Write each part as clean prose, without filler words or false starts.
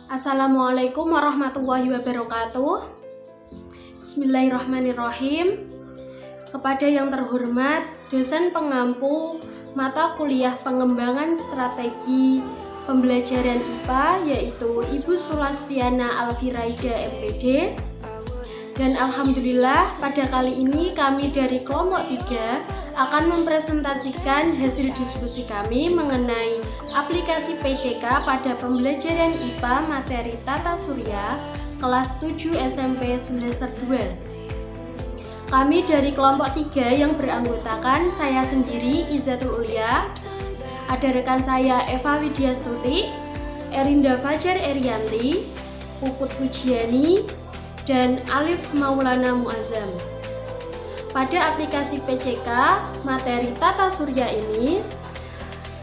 Assalamualaikum warahmatullahi wabarakatuh. Bismillahirrahmanirrahim. Kepada yang terhormat dosen pengampu mata kuliah pengembangan strategi pembelajaran IPA, yaitu Ibu Sulasviana Alfiraida MPD. Dan alhamdulillah pada kali ini kami dari kelompok 3 akan mempresentasikan hasil diskusi kami mengenai aplikasi PCK pada pembelajaran IPA materi Tata Surya kelas 7 SMP semester 2. Kami dari kelompok 3 yang beranggotakan saya sendiri Izzatul Ulia, ada rekan saya Eva Widyastuti, Erinda Fajar Erianti, Puput Pujiani, dan Alif Maulana Muazzam. Pada aplikasi PCK materi Tata Surya ini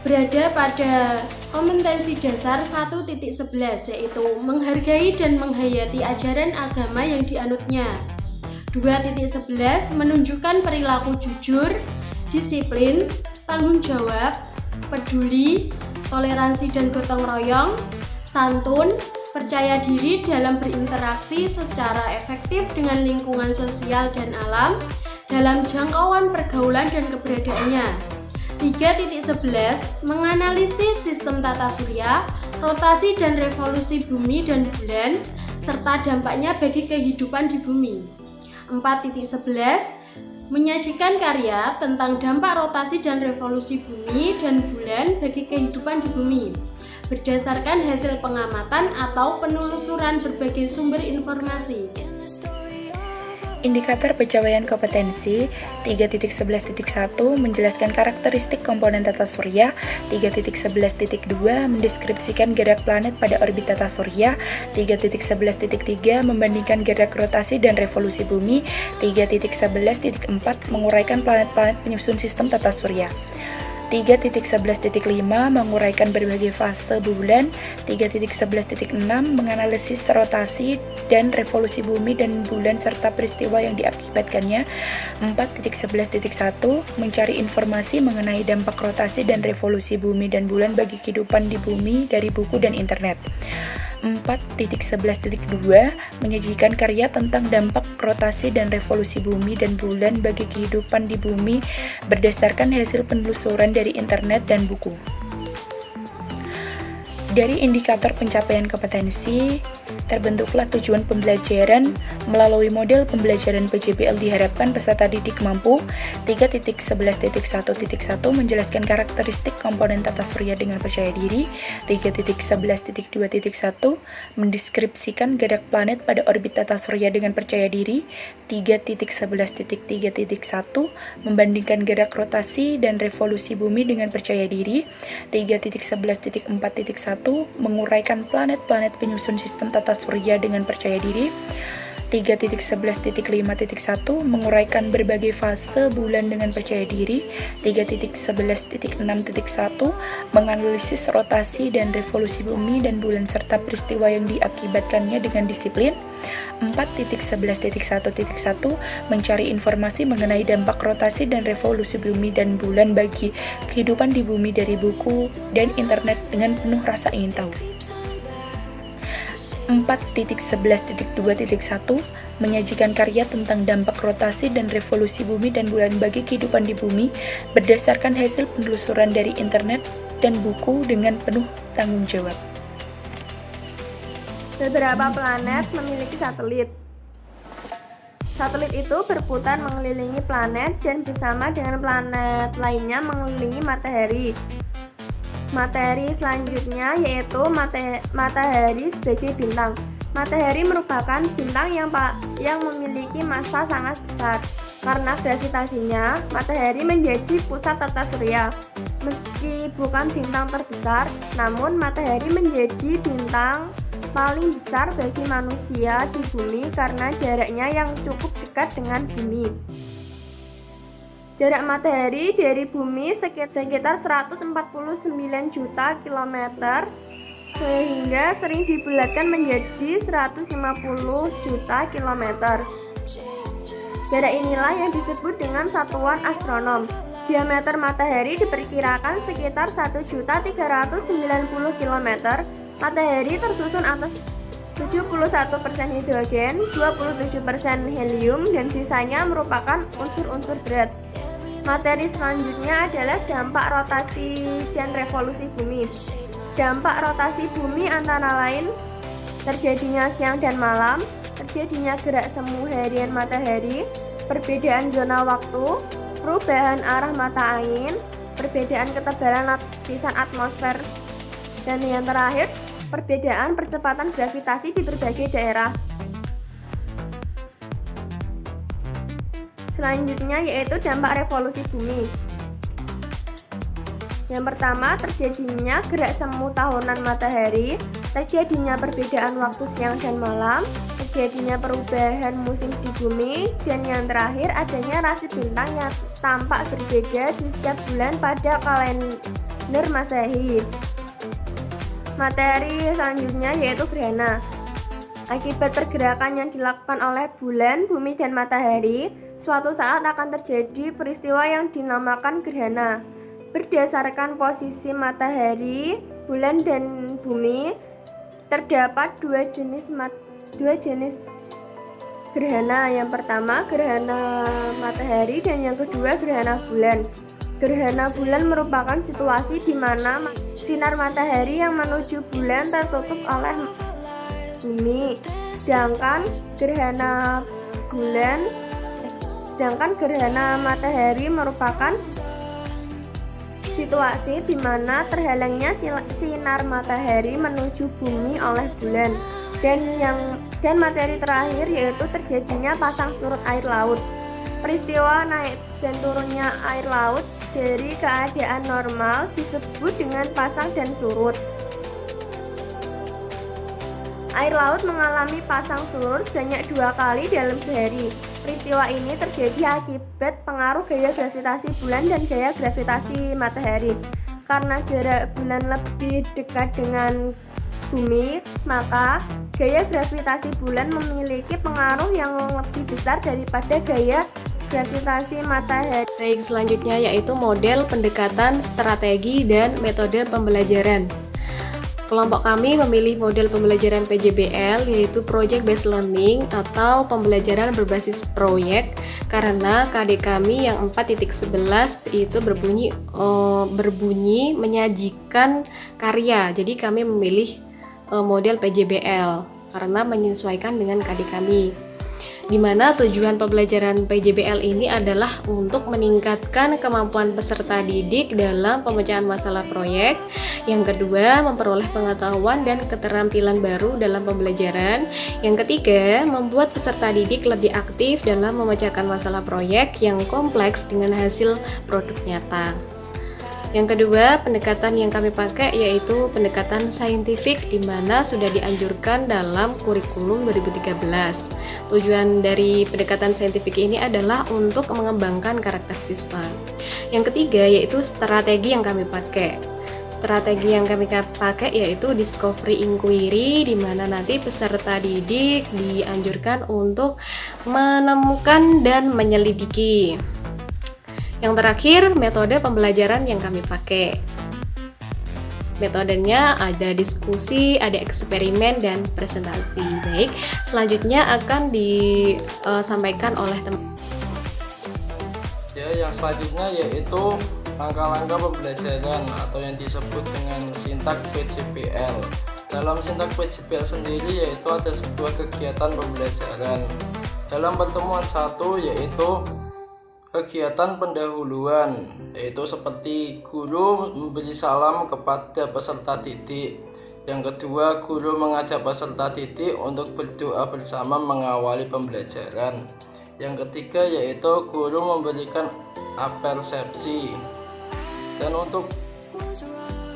berada pada kompetensi dasar 1.11, yaitu menghargai dan menghayati ajaran agama yang dianutnya. 2.11 menunjukkan perilaku jujur, disiplin, tanggung jawab, peduli, toleransi dan gotong royong, santun, percaya diri dalam berinteraksi secara efektif dengan lingkungan sosial dan alam dalam jangkauan pergaulan dan keberadaannya. 3.11 menganalisis sistem tata surya, rotasi dan revolusi bumi dan bulan, serta dampaknya bagi kehidupan di bumi. 4.11 menyajikan karya tentang dampak rotasi dan revolusi bumi dan bulan bagi kehidupan di bumi berdasarkan hasil pengamatan atau penelusuran berbagai sumber informasi. Indikator pencapaian kompetensi 3.11.1 menjelaskan karakteristik komponen tata surya, 3.11.2 mendeskripsikan gerak planet pada orbit tata surya, 3.11.3 membandingkan gerak rotasi dan revolusi bumi, 3.11.4 menguraikan planet-planet penyusun sistem tata surya. 3.11.5 menguraikan berbagai fase bulan, 3.11.6 menganalisis rotasi dan revolusi bumi dan bulan serta peristiwa yang diakibatkannya, 4.11.1 mencari informasi mengenai dampak rotasi dan revolusi bumi dan bulan bagi kehidupan di bumi dari buku dan internet. 4.11.2 menyajikan karya tentang dampak rotasi dan revolusi bumi dan bulan bagi kehidupan di bumi berdasarkan hasil penelusuran dari internet dan buku. Dari indikator pencapaian kompetensi, terbentuklah tujuan pembelajaran melalui model pembelajaran PJBL diharapkan peserta didik mampu. 3.11.1.1 menjelaskan karakteristik komponen tata surya dengan percaya diri. 3.11.2.1 mendeskripsikan gerak planet pada orbit tata surya dengan percaya diri. 3.11.3.1 membandingkan gerak rotasi dan revolusi bumi dengan percaya diri. 3.11.4.1 menguraikan planet-planet penyusun sistem tata surya dengan percaya diri. 3.11.5.1 menguraikan berbagai fase bulan dengan percaya diri. 3.11.6.1 menganalisis rotasi dan revolusi bumi dan bulan serta peristiwa yang diakibatkannya dengan disiplin. 4.11.1.1 mencari informasi mengenai dampak rotasi dan revolusi bumi dan bulan bagi kehidupan di bumi dari buku dan internet dengan penuh rasa ingin tahu. 4.11.2.1 menyajikan karya tentang dampak rotasi dan revolusi bumi dan bulan bagi kehidupan di bumi berdasarkan hasil penelusuran dari internet dan buku dengan penuh tanggung jawab. Beberapa planet memiliki satelit. Satelit itu berputar mengelilingi planet dan bersama dengan planet lainnya mengelilingi matahari. Materi selanjutnya yaitu matahari sebagai bintang. Matahari merupakan bintang yang memiliki massa sangat besar. Karena gravitasinya, matahari menjadi pusat tata surya. Meski bukan bintang terbesar, namun matahari menjadi bintang paling besar bagi manusia di bumi karena jaraknya yang cukup dekat dengan bumi. Jarak matahari dari bumi sekitar 149 juta kilometer, sehingga sering dibulatkan menjadi 150 juta kilometer. Jarak inilah yang disebut dengan satuan astronom. Diameter matahari diperkirakan sekitar 1.390 km, Matahari tersusun atas 71% hidrogen, 27% helium, dan sisanya merupakan unsur-unsur berat. Materi selanjutnya adalah dampak rotasi dan revolusi bumi. Dampak rotasi bumi antara lain terjadinya siang dan malam, terjadinya gerak semu harian matahari, perbedaan zona waktu, perubahan arah mata angin, perbedaan ketebalan lapisan atmosfer, dan yang terakhir, perbedaan percepatan gravitasi di berbagai daerah. Selanjutnya yaitu dampak revolusi bumi. Yang pertama, terjadinya gerak semu tahunan matahari, terjadinya perbedaan waktu siang dan malam, terjadinya perubahan musim di bumi, dan yang terakhir adanya rasi bintang yang tampak berbeda di setiap bulan pada kalender Masehi. Materi selanjutnya yaitu gerhana. Akibat pergerakan yang dilakukan oleh bulan, bumi, dan matahari, suatu saat akan terjadi peristiwa yang dinamakan gerhana. Berdasarkan posisi matahari, bulan, dan bumi, terdapat dua jenis gerhana. Yang pertama gerhana matahari dan yang kedua gerhana bulan. Gerhana bulan merupakan situasi di mana sinar matahari yang menuju bulan tertutup oleh bumi, sedangkan gerhana matahari merupakan situasi di mana terhalangnya sinar matahari menuju bumi oleh bulan. Dan materi terakhir yaitu terjadinya pasang surut air laut. Peristiwa naik dan turunnya air laut dari keadaan normal disebut dengan pasang dan surut. Air laut mengalami pasang surut sebanyak 2 kali dalam sehari. Peristiwa ini terjadi akibat pengaruh gaya gravitasi bulan dan gaya gravitasi matahari. Karena jarak bulan lebih dekat dengan bumi, maka gaya gravitasi bulan memiliki pengaruh yang lebih besar daripada gaya gravitasi matahari. Baik, selanjutnya yaitu model pendekatan, strategi, dan metode pembelajaran. Kelompok kami memilih model pembelajaran PJBL yaitu Project Based Learning atau pembelajaran berbasis proyek karena KD kami yang 4.11 itu berbunyi menyajikan karya. Jadi kami memilih model PJBL karena menyesuaikan dengan KD kami. Di mana tujuan pembelajaran PJBL ini adalah untuk meningkatkan kemampuan peserta didik dalam pemecahan masalah proyek. Yang kedua, memperoleh pengetahuan dan keterampilan baru dalam pembelajaran. Yang ketiga, membuat peserta didik lebih aktif dalam memecahkan masalah proyek yang kompleks dengan hasil produk nyata. Yang kedua, pendekatan yang kami pakai yaitu pendekatan saintifik di mana sudah dianjurkan dalam kurikulum 2013. Tujuan dari pendekatan saintifik ini adalah untuk mengembangkan karakter siswa. Yang ketiga yaitu strategi yang kami pakai. Strategi yang kami pakai yaitu discovery inquiry di mana nanti peserta didik dianjurkan untuk menemukan dan menyelidiki. Yang terakhir, metode pembelajaran yang kami pakai. Metodenya ada diskusi, ada eksperimen, dan presentasi. Baik, selanjutnya akan disampaikan oleh teman. Ya, yang selanjutnya yaitu langkah-langkah pembelajaran atau yang disebut dengan sintak PJBL. Dalam sintak PJBL sendiri yaitu ada sebuah kegiatan pembelajaran. Dalam pertemuan 1 yaitu kegiatan pendahuluan, yaitu seperti guru memberi salam kepada peserta didik. Yang kedua, guru mengajak peserta didik untuk berdoa bersama mengawali pembelajaran. Yang ketiga yaitu guru memberikan apersepsi. Dan untuk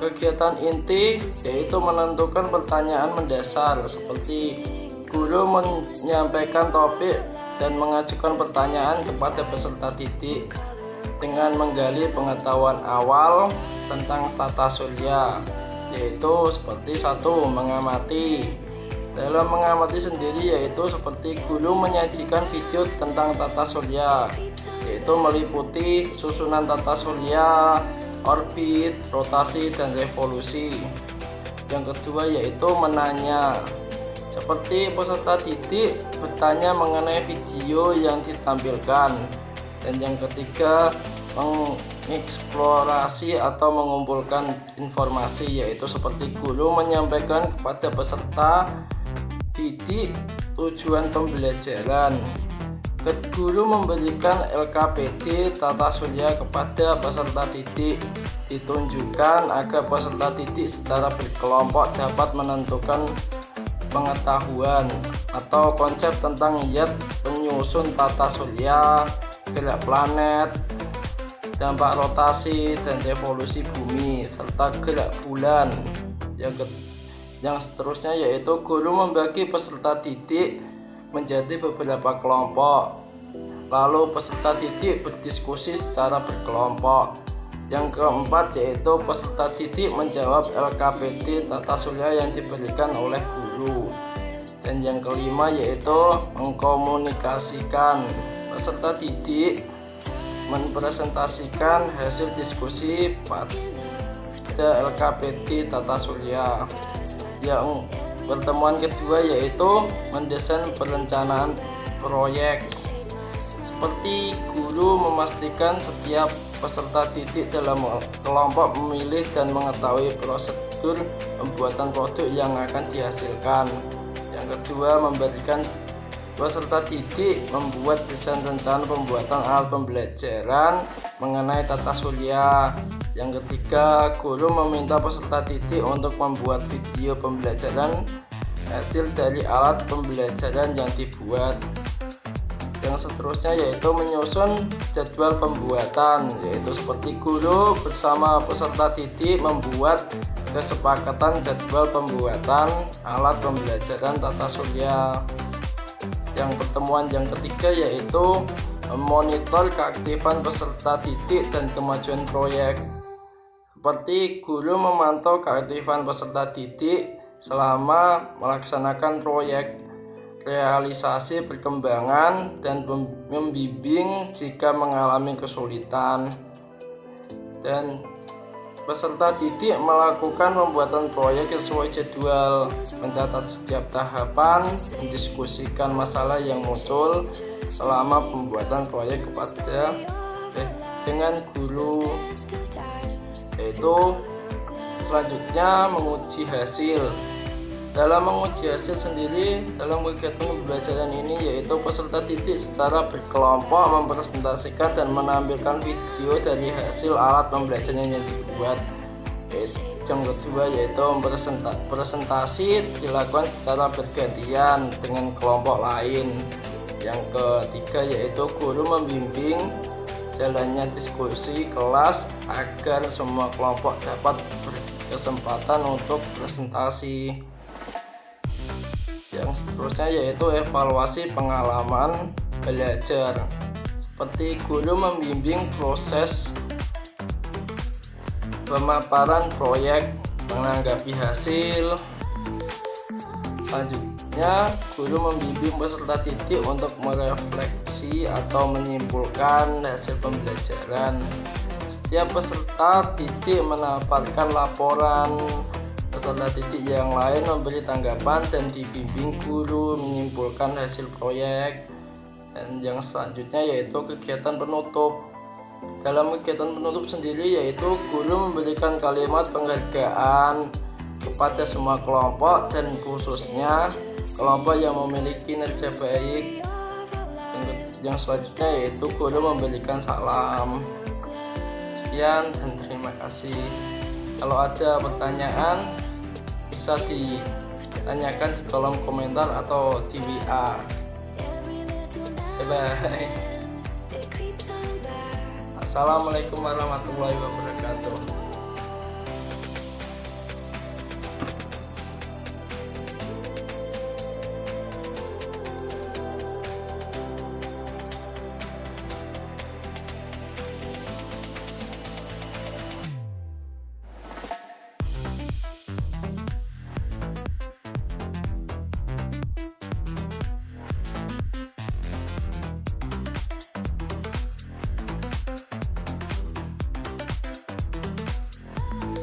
kegiatan inti yaitu menentukan pertanyaan mendasar seperti guru menyampaikan topik dan mengajukan pertanyaan kepada peserta didik dengan menggali pengetahuan awal tentang tata surya, yaitu seperti 1. Mengamati. Dalam mengamati sendiri yaitu seperti guru menyajikan video tentang tata surya, yaitu meliputi susunan tata surya, orbit, rotasi, dan revolusi. Yang kedua yaitu menanya, seperti peserta didik bertanya mengenai video yang ditampilkan. Dan yang ketiga mengeksplorasi atau mengumpulkan informasi, yaitu seperti guru menyampaikan kepada peserta didik tujuan pembelajaran. Guru memberikan LKPD tata surya kepada peserta didik, ditunjukkan agar peserta didik secara berkelompok dapat menentukan pengetahuan atau konsep tentang zat penyusun tata surya, gerak planet, dampak rotasi dan revolusi bumi, serta gerak bulan. Yang seterusnya yaitu guru membagi peserta didik menjadi beberapa kelompok, lalu peserta didik berdiskusi secara berkelompok. Yang keempat yaitu peserta didik menjawab LKPD tata surya yang diberikan oleh guru. Dan yang kelima yaitu mengkomunikasikan. Peserta didik mempresentasikan hasil diskusi pada LKPD tata surya. Yang pertemuan kedua yaitu mendesain perencanaan proyek. Seperti guru memastikan setiap peserta didik dalam kelompok memilih dan mengetahui prosedur pembuatan produk yang akan dihasilkan. Yang kedua, memberikan peserta didik membuat desain rencana pembuatan alat pembelajaran mengenai tata surya. Yang ketiga, guru meminta peserta didik untuk membuat video pembelajaran hasil dari alat pembelajaran yang dibuat. Yang seterusnya yaitu menyusun jadwal pembuatan, yaitu seperti guru bersama peserta didik membuat kesepakatan jadwal pembuatan alat pembelajaran tata surya. Yang pertemuan yang ketiga yaitu memonitor keaktifan peserta didik dan kemajuan proyek. Seperti guru memantau keaktifan peserta didik selama melaksanakan proyek, realisasi perkembangan, dan membimbing jika mengalami kesulitan. Dan peserta didik melakukan pembuatan proyek sesuai jadwal, mencatat setiap tahapan, mendiskusikan masalah yang muncul selama pembuatan proyek dengan guru. Yaitu selanjutnya menguji hasil. Dalam menguji hasil sendiri dalam kegiatan pembelajaran ini yaitu peserta didik secara berkelompok mempresentasikan dan menampilkan video dari hasil alat pembelajaran yang dibuat. Yang kedua yaitu presentasi dilakukan secara bergantian dengan kelompok lain. Yang ketiga yaitu guru membimbing jalannya diskusi kelas agar semua kelompok dapat berkesempatan untuk presentasi. Yang seterusnya yaitu evaluasi pengalaman belajar. Seperti guru membimbing proses pemaparan proyek, menanggapi hasil. Selanjutnya, guru membimbing peserta didik untuk merefleksi atau menyimpulkan hasil pembelajaran. Setiap peserta didik mendapatkan laporan. Peserta didik yang lain memberi tanggapan dan dibimbing guru menyimpulkan hasil proyek. Dan yang selanjutnya yaitu kegiatan penutup. Dalam kegiatan penutup sendiri yaitu guru memberikan kalimat penghargaan kepada semua kelompok dan khususnya kelompok yang memiliki kinerja baik. Yang selanjutnya yaitu guru memberikan salam. Sekian dan terima kasih. Kalau ada pertanyaan bisa ditanyakan di kolom komentar atau di WA. Bye. Assalamualaikum warahmatullahi wabarakatuh.